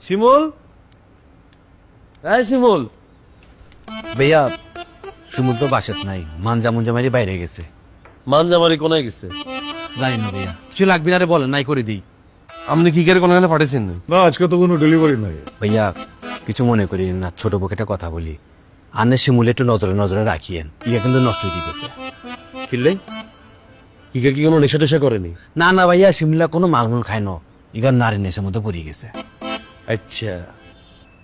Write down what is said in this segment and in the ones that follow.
শিমুল, এই শিমুল। ভাইয়া শিমুল তো বাসাত নাই, মানজা মুঞ্জা মারি বাইরে গেছে। মানজামারি কোনায় গেছে? জানি না ভাইয়া, কিছু লাগবে না রে, বলেন নাই করে দিই। আপনি কি করে কোনখানে পাঠিয়েছেন? না, আজকে তো কোনো ডেলিভারি নাই। ভাইয়া কিছু মনে করি না, ছোট বউকে কথা বলি। আনে শিমুল একটু নজরে নজরে রাখিয়েন, ইয়া কিন্তু নষ্ট হয়ে দিতেছে। কিনলে ইকা কি কোনো নেশা টেশা করেনি? না না ভাইয়া, শিমলা কোনো মালমুল খায় না, ইগার নারী নেশার মধ্যে পড়ে গেছে। আচ্ছা,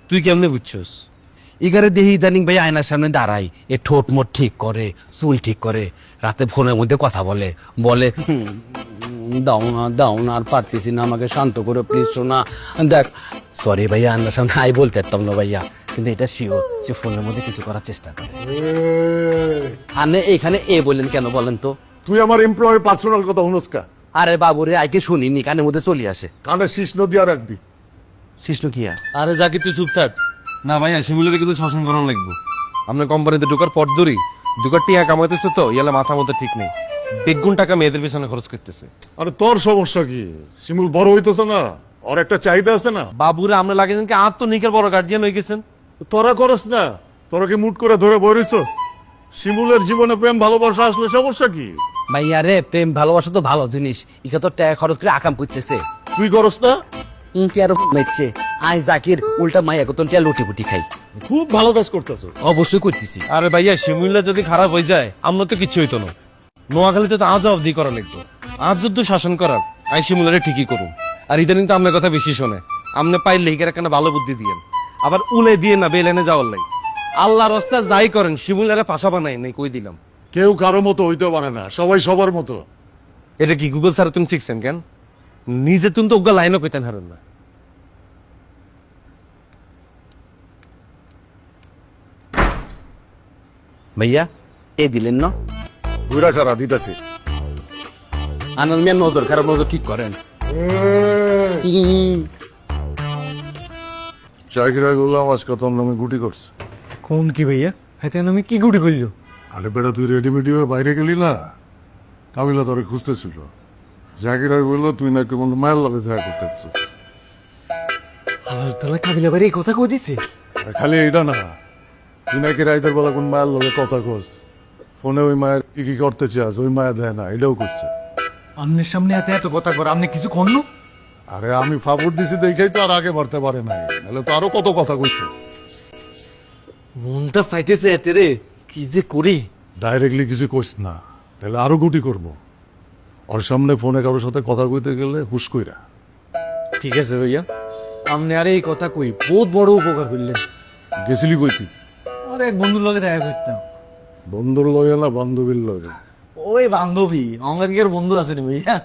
তুই কেমনে বুঝছস? ইগারে দেহি ইদানিং ভাই আয়নার সামনে দাঁড়াই, এ ঠোঁট মোট ঠিক করে, চুল ঠিক করে, রাতে ফোনের মধ্যে কথা বলে বলে দাও না আর পারতেছি না, আমাকে শান্ত করে প্লিজ শোনা। দেখ সরি ভাইয়া, আন্নার সামনে আই বলতে পারতাম না ভাইয়া, কিন্তু এটা শিওর সে ফোনের মধ্যে কিছু করার চেষ্টা করে। আনে এখানে এ বললেন কেন বলেন তো? তুই আমার এমপ্লয়ের পার্সোনাল কথা হুনস্কা, আরে বাবুরে আইকে শুনিনি, কানের মধ্যে চলে আসে। কানে শীষ নদিয়া রাখবি। শিষ্ণ কিয়া আরে জাকির তুই চুপ থাক। না ভাইয়া, শিমুলের কিন্তু শাসন করানো লাগবো। আপনার কোম্পানিতে ঢোকার পর ধরি দুকার টিয়া কামাইতেছে তো, ইয়ালে মাথা মধ্যে ঠিক নেই, বেগুন টাকা মেয়েদের পিছনে খরচ করতেছে। আরে তোর সমস্যা কি? শিমুল বড় হইতেছে না, ওর একটা চাহিদা আছে না। বাবুরে আমরা লাগেছেন কি আত্মনিকের বড় গার্জিয়ান হয়ে গেছেন। তোরা করস না, তোরা কি মুট করে ধরে বইরিছস? শিমুলের জীবনে প্রেম ভালোবাসা আসলে সমস্যা কি? ভাইয়া রে, প্রেম ভালোবাসা তো ভালো জিনিস, ইকা তো টাকা খরচ করে আকাম করতেছে। তুই করস না? মেচ্ছে আই জাকির উল্টা মাইয়া কতন টিয়া লুটি পুটি খাই। খুব ভালো কাজ করতেছ। অবশ্যই করতেছি। আরে ভাইয়া, শিমুলটা যদি খারাপ হয়ে যায় আমরা তো কিছু হইতো না। নোয়াখালীতে তো আজ অবধি করা লাগতো, আজ যুদ্ধ শাসন করার আই শিমুলারে ঠিকই করুন। আর ইদানিং তো আপনার কথা বেশি শোনে, আপনি পাইলে হিকার একটা ভালো বুদ্ধি দিয়েন, আবার উলে দিয়ে না বেলেনে যাওয়ার লাই। আল্লাহর রাস্তা যাই করেন, শিমুলারে পাশা বানাই নাই, কই দিলাম। কেউ কারো মতো হইতে পারে না, সবাই সবার মতো। এটা কি গুগল স্যার তুমি শিখছেন কেন? নিজে তুমি তো ওগুলো লাইনও পেতেন হারেন না। ভাইয়া এ দিলেন না, বুড়া খারা দিতেছি। আনন্দ মিয়া নজর খারাপ নজর ঠিক করেন। চাকরিরা গুলাম আজকে তোর নামে গুটি করছে। কোন কি ভাইয়া? হাতে আমি কি গুটি করলো? আরে বেটা, তুই রেডিমেডি হয়ে বাইরে গেলি না, কামিলা তোরে খুঁজতেছিল। জাকিরার বললো তুই নাকি কোনো মায়ের লগে দেখা করতে আসছিস। আল্লাহ তালা কাবিলা বাড়ি এই কথা কই দিছে? আরে খালি এইটা না, তুই নাকি রাইতের বেলা কোন মায়ের লগে কথা কস, ফোনে ওই মায়ের কি কি করতে চাস, ওই মায়া দেয় না, এটাও করছে। আমনের সামনে এত এত কথা কর, আপনি কিছু করলো? আরে আমি ফাবুর দিছি দেখেই তো আর আগে বাড়তে পারে নাই, নাহলে তো আরো কত কথা কইতো। মনটা চাইতেছে এতে রে, কি যে করি। ডাইরেক্টলি কিছু কইস না, তাহলে আরো গুটি করবো। ওর সামনে ফোনে কারোর সাথে কথা কইতে গেলে হুশ কইরা। ঠিক আছে ভাইয়া, আপনি আর এই কথা কই বহুত বড় উপকার করলেন। গেছিলি কইতি? আর এক বন্ধুর লগে দেখা করতাম। বন্ধুর লগে না বান্ধবীর লগে? ওই বান্ধবী, অঙ্গাঙ্গের বন্ধু আছে রে ভাইয়া।